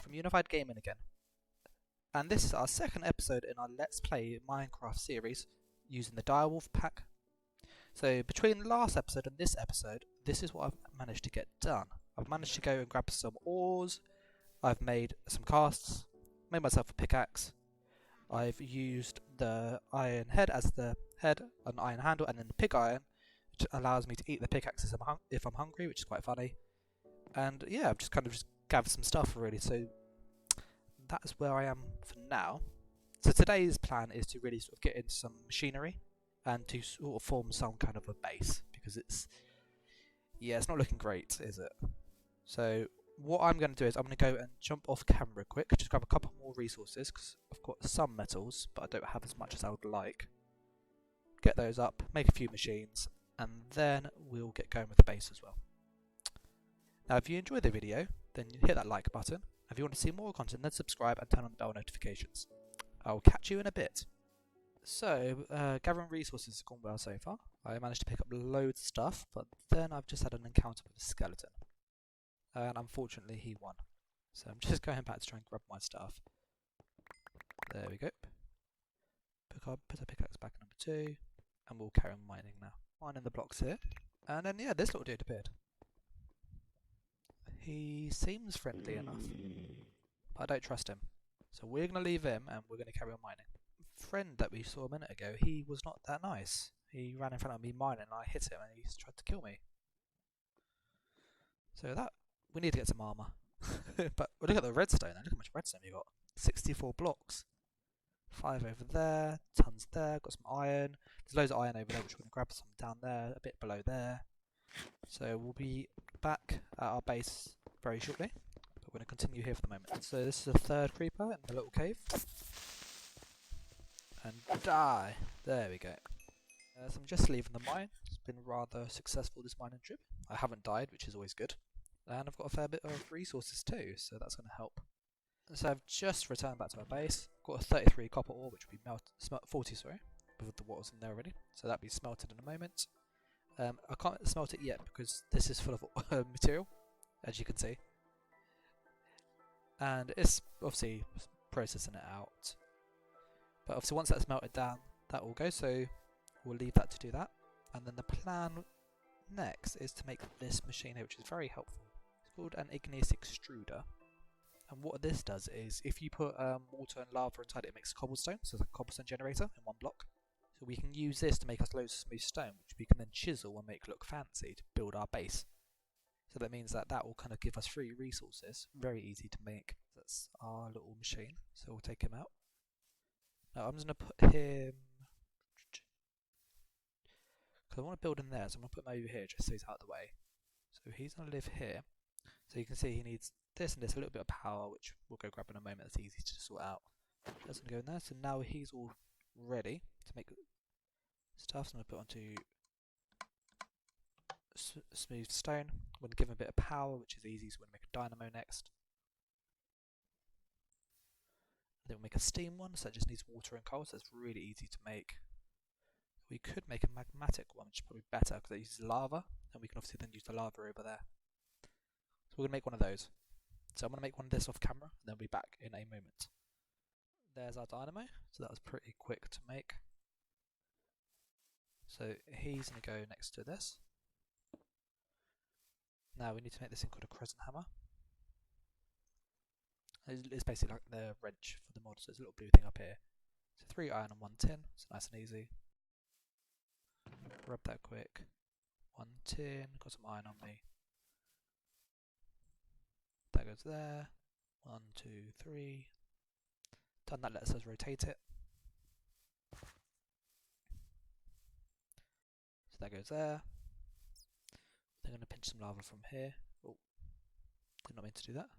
from Unified Gaming again, and this is our second episode in our Let's Play Minecraft series using the Direwolf pack. So between the last episode and this episode, this is what I've managed to get done. I've managed to go and grab some ores, I've made some casts, made myself a pickaxe, I've used the iron head as the head, an iron handle, and then the pig iron, which allows me to eat the pickaxes if I'm hungry, which is quite funny. And yeah, I've just gathered some stuff really, so that's where I am for now. So today's plan is to really sort of get into some machinery and to sort of form some kind of a base, because it's not looking great, is it? So what I'm going to do is I'm going to go and jump off camera quick, just grab a couple more resources, because I've got some metals, but I don't have as much as I would like. Get those up, make a few machines, and then we'll get going with the base as well. Now if you enjoyed the video, then hit that like button. If you want to see more content, then subscribe and turn on the bell notifications. I'll catch you in a bit. So, gathering resources has gone well so far. I managed to pick up loads of stuff, but then I've just had an encounter with a skeleton. And unfortunately he won. So I'm just going back to try and grab my stuff. There we go. Put our pickaxe back in number 2, and we'll carry on mining now. Mining the blocks here. And then yeah, this little dude appeared. He seems friendly enough, but I don't trust him. So we're going to leave him and we're going to carry on mining. The friend that we saw a minute ago, he was not that nice. He ran in front of me mining and I hit him and he tried to kill me. So we need to get some armour. But look at the redstone, look how much redstone we got. 64 blocks. 5 over there, tons there, got some iron. There's loads of iron over there which we're going to grab some down there, a bit below there. So we'll be back at our base very shortly, but we're going to continue here for the moment. So this is the third creeper in the little cave. And die! There we go. So I'm just leaving the mine. It's been rather successful, this mining trip. I haven't died, which is always good. And I've got a fair bit of resources too, so that's going to help. So I've just returned back to our base. Got a 33 copper ore, which we 40, sorry, with the waters in there already. So that'll be smelted in a moment. I can't smelt it yet because this is full of material, as you can see. And it's obviously processing it out. But obviously once that's melted down, that will go, so we'll leave that to do that. And then the plan next is to make this machine here, which is very helpful. It's called an igneous extruder. And what this does is, if you put water and lava inside it, it makes cobblestone, so it's a cobblestone generator in one block. So we can use this to make us loads of smooth stone, which we can then chisel and make look fancy to build our base. So that means that will kind of give us free resources, very easy to make. That's our little machine, so we'll take him out. Now I'm just going to put him, because I want to build in there, so I'm going to put him over here just so he's out of the way. So he's going to live here. So you can see he needs this and this, a little bit of power, which we'll go grab in a moment. That's easy to sort out. That's going to go in there. So now he's all ready to make stuff. So I'm going to put onto smooth stone. I'm going to give him a bit of power, which is easy. So we're going to make a dynamo next. Then we'll make a steam one, so it just needs water and coal, so it's really easy to make. We could make a magmatic one, which is probably better because it uses lava, and we can obviously then use the lava over there. So we're going to make one of those. So I'm going to make one of this off camera, and then we'll be back in a moment. There's our dynamo, so that was pretty quick to make. So he's going to go next to this. Now we need to make this thing called a crescent hammer. It's basically like the wrench for the mod, so it's a little blue thing up here. So 3 iron and 1 tin, so nice and easy. Rub that quick. 1 tin, got some iron on me. That goes there. 1, 2, 3. Done that, lets us rotate it. So that goes there. They're going to pinch some lava from here. Oh, did not mean to do that.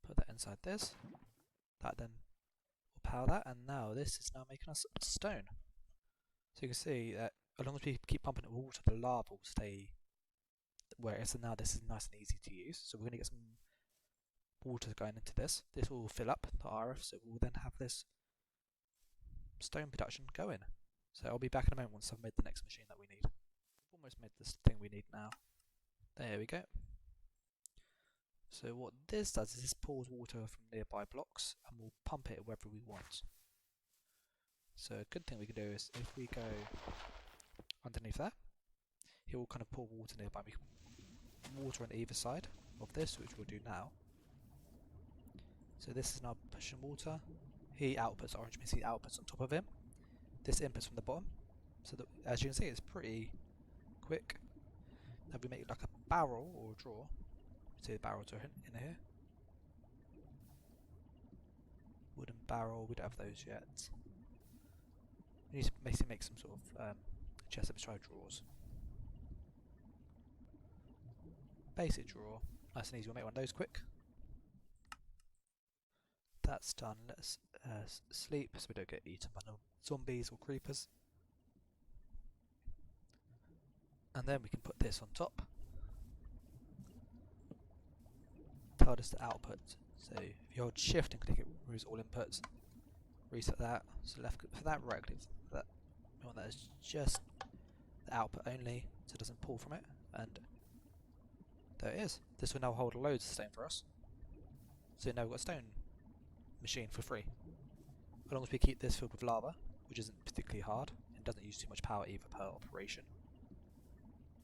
Put that inside this. That then will power that, and now this is now making us stone. So you can see that as long as we keep pumping it with water, the lava will stay where it is, and now this is nice and easy to use. So we're going to get some water going into this. This will fill up the RF, so we'll then have this stone production going. So I'll be back in a moment once I've made the next machine that we need. I've almost made this thing we need now. There we go. So what this does is this pulls water from nearby blocks and we'll pump it wherever we want. So a good thing we can do is if we go underneath there, it will kind of pull water nearby. We can water on either side of this, which we'll do now. So this is now pushing water. He outputs orange means he outputs on top of him. This inputs from the bottom. So that, as you can see, it's pretty quick. Now we make like a barrel or a drawer. See the barrels are in here. Wooden barrel, we don't have those yet. We need to basically make some sort of chest beside drawers. Basic drawer, nice and easy. We'll make one of those quick. That's done. Let's sleep so we don't get eaten by no zombies or creepers. And then we can put this on top. Tell us to output. So if you hold shift and click it, removes all inputs. Reset that. So left click for that, right click for that. We want that as just the output only, so it doesn't pull from it. And there it is. This will now hold loads of stone for us. So now we've got a stone machine for free. As long as we keep this filled with lava, which isn't particularly hard, and doesn't use too much power either per operation.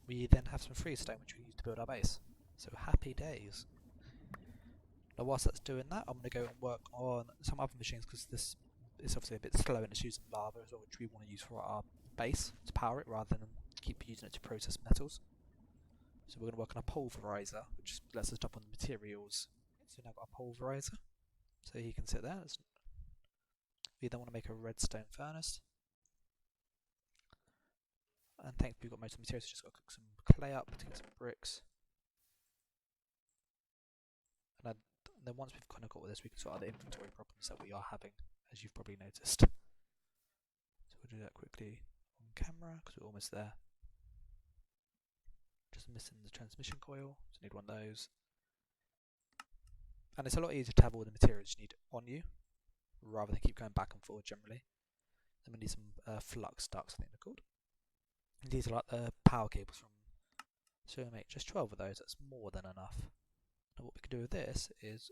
We then have some free stone which we use to build our base. So happy days. Now whilst that's doing that, I'm going to go and work on some other machines because this is obviously a bit slow and it's using lava as well, which we want to use for our base to power it rather than keep using it to process metals. So we're going to work on a pulverizer, which lets us dump on the materials. So we've now got a pulverizer, so he can sit there. We then want to make a redstone furnace. And thankfully we've got most of the materials, so just got to cook some clay up to get some bricks. And then once we've kind of got all this, we can sort out the inventory problems that we are having, as you've probably noticed. So we'll do that quickly on camera, because we're almost there. Just missing the transmission coil, so need one of those. And it's a lot easier to have all the materials you need on you, rather than keep going back and forth generally. Then we need some flux ducts, I think they're called. And these are like the power cables from, so we'll make just 12 of those, that's more than enough. Now what we can do with this is,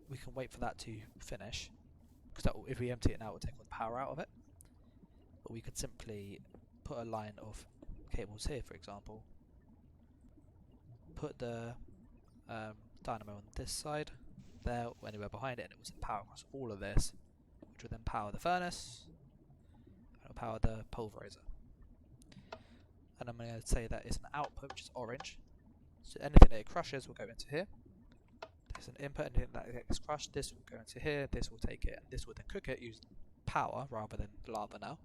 we can wait for that to finish, because if we empty it now it will take all the power out of it. But we could simply put a line of cables here, for example, put the dynamo on this side, there or anywhere behind it, and it will send power across all of this, which will then power the furnace, and it will power the pulverizer. And I'm going to say that it's an output, which is orange, so anything that it crushes will go into here. There's an input, anything that gets crushed, this will go into here, this will take it, and this will then cook it using power rather than lava now.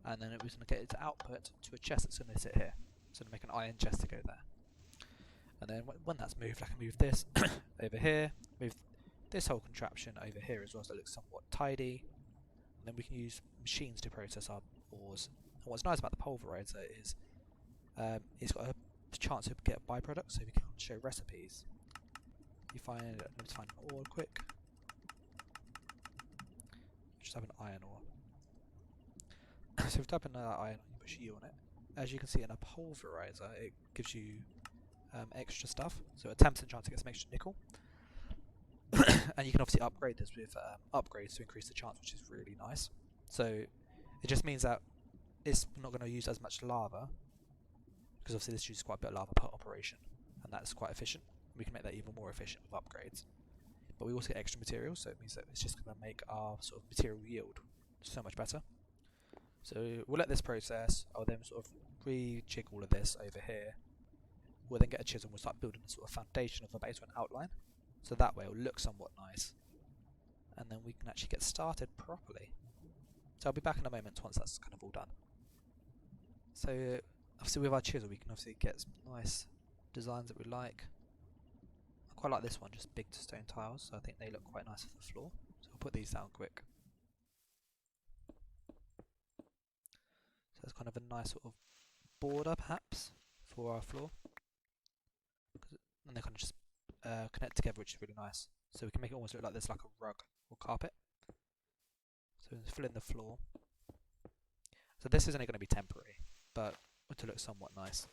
And then it was going to get its output to a chest that's going to sit here. So to make an iron chest to go there. And then when that's moved, I can move this over here, move this whole contraption over here as well, so it looks somewhat tidy. And then we can use machines to process our ores. And what's nice about the pulverizer is it's got a chance to get a byproduct, so we can show recipes. You find, let's find an ore quick. Just have an iron ore. So if you type in iron, you push U on it. As you can see in a pulverizer, it gives you extra stuff. So a 10% chance to get some extra nickel. And you can obviously upgrade this with upgrades to increase the chance, which is really nice. So it just means that it's not going to use as much lava, because obviously this uses quite a bit of lava per operation, and that's quite efficient. We can make that even more efficient with upgrades. But we also get extra materials, so it means that it's just going to make our sort of material yield so much better. So we'll let this process. I'll then sort of rejig all of this over here. We'll then get a chisel and we'll start building a sort of foundation of a base or an outline. So that way it'll look somewhat nice. And then we can actually get started properly. So I'll be back in a moment once that's kind of all done. So obviously with our chisel we can obviously get some nice designs that we like. I quite like this one, just big stone tiles, so I think they look quite nice for the floor. So I'll put these down quick. So it's kind of a nice sort of border perhaps for our floor. And they kind of just connect together, which is really nice. So we can make it almost look like there's like a rug or carpet. So fill in the floor. So this is only going to be temporary, but to look somewhat nice.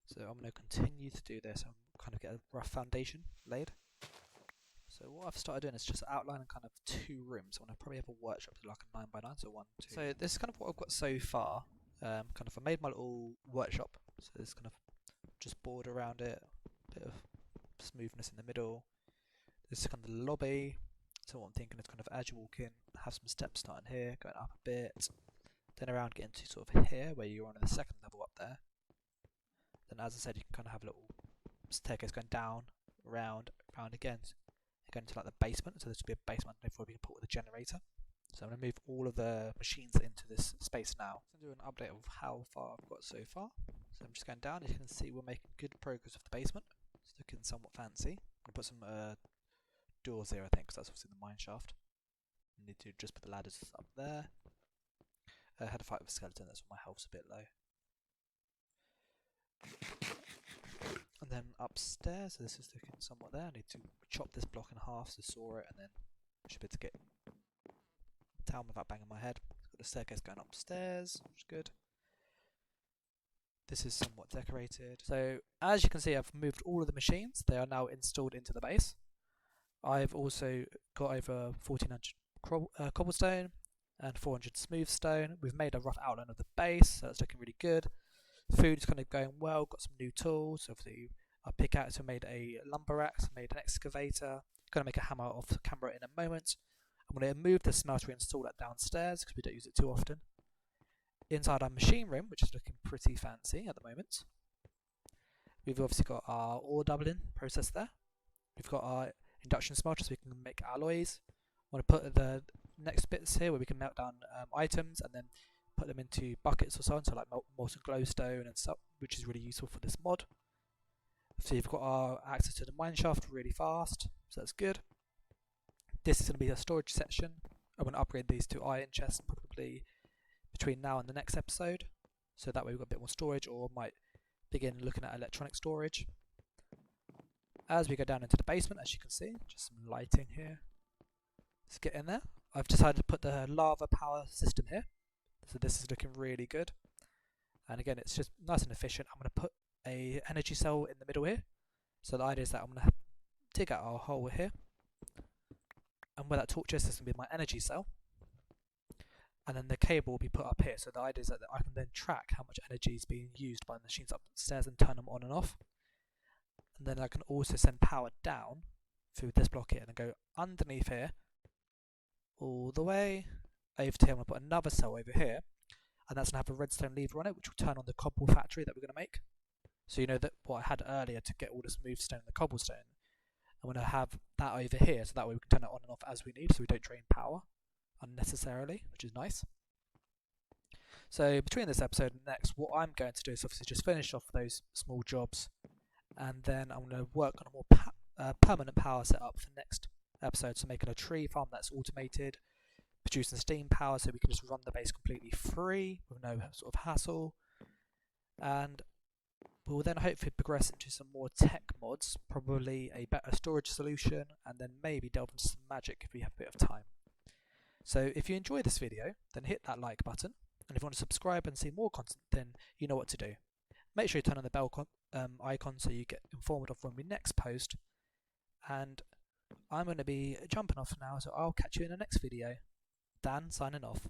So So I'm going to continue to do this and kind of get a rough foundation laid. So what I've started doing is just outlining kind of 2 rooms. I want to probably have a workshop to like a 9x9, so 1, 2. So this is kind of what I've got so far. Kind of I made my little workshop. So there's kind of just board around it, bit of smoothness in the middle. This is kind of the lobby. So what I'm thinking is kind of as you walk in, have some steps starting here, going up a bit, then around getting to sort of here where you're on the 2nd level up there. Then as I said, you can kind of have a little staircase going down, round again, going to like the basement. So this will be a basement before we can put the generator. So I'm going to move all of the machines into this space now. So I'm going to do an update of how far I've got so far. So I'm just going down. As you can see, we're making good progress with the basement. It's looking somewhat fancy. I'm going to put some doors here, I think, because that's obviously the mine shaft. I need to just put the ladders up there. I had a fight with a skeleton, that's why my health's a bit low. And then upstairs, so this is looking somewhat there. I need to chop this block in half to saw it, and then I should be able to get down without banging my head. Got the staircase going upstairs, which is good. This is somewhat decorated. So as you can see, I've moved all of the machines. They are now installed into the base. I've also got over 1400 cobblestone and 400 smooth stone. We've made a rough outline of the base, so it's looking really good. Food is kind of going well, got some new tools. Obviously, our pickaxe, I made a lumber axe, made an excavator. Going to make a hammer off the camera in a moment. I'm going to move the smelter and install that downstairs because we don't use it too often. Inside our machine room, which is looking pretty fancy at the moment, we've obviously got our ore doubling process there. We've got our induction smelter so we can make alloys. I want to put the next bits here where we can melt down items and then put them into buckets or so on, so like molten glowstone and stuff, which is really useful for this mod. So you've got our access to the mine shaft really fast, so that's good. This is going to be a storage section. I'm going to upgrade these to iron chests probably between now and the next episode, so that way we've got a bit more storage, or might begin looking at electronic storage. As we go down into the basement, as you can see, just some lighting here. Let's get in there. I've decided to put the lava power system here, so this is looking really good. And again, it's just nice and efficient. I'm going to put a energy cell in the middle here. So the idea is that I'm going to dig out our hole here, and where that torch is, this is going to be my energy cell. And then the cable will be put up here. So the idea is that I can then track how much energy is being used by the machines upstairs and turn them on and off. And then I can also send power down through this block here and then go underneath here, all the way over to here. I'm going to put another cell over here, and that's going to have a redstone lever on it, which will turn on the cobble factory that we're going to make. So you know that what I had earlier to get all the smooth stone and the cobblestone, I'm going to have that over here, so that way we can turn it on and off as we need, so we don't drain power unnecessarily, which is nice. So between this episode and next, what I'm going to do is obviously just finish off those small jobs, and then I'm going to work on a more permanent power setup for next episode. So making a tree farm that's automated, producing steam power so we can just run the base completely free with no sort of hassle, and we'll then hopefully progress into some more tech mods, probably a better storage solution, and then maybe delve into some magic if we have a bit of time. So if you enjoy this video, then hit that like button, and if you want to subscribe and see more content, then you know what to do. Make sure you turn on the bell icon so you get informed of when we next post, and I'm going to be jumping off now, so I'll catch you in the next video. Dan signing off.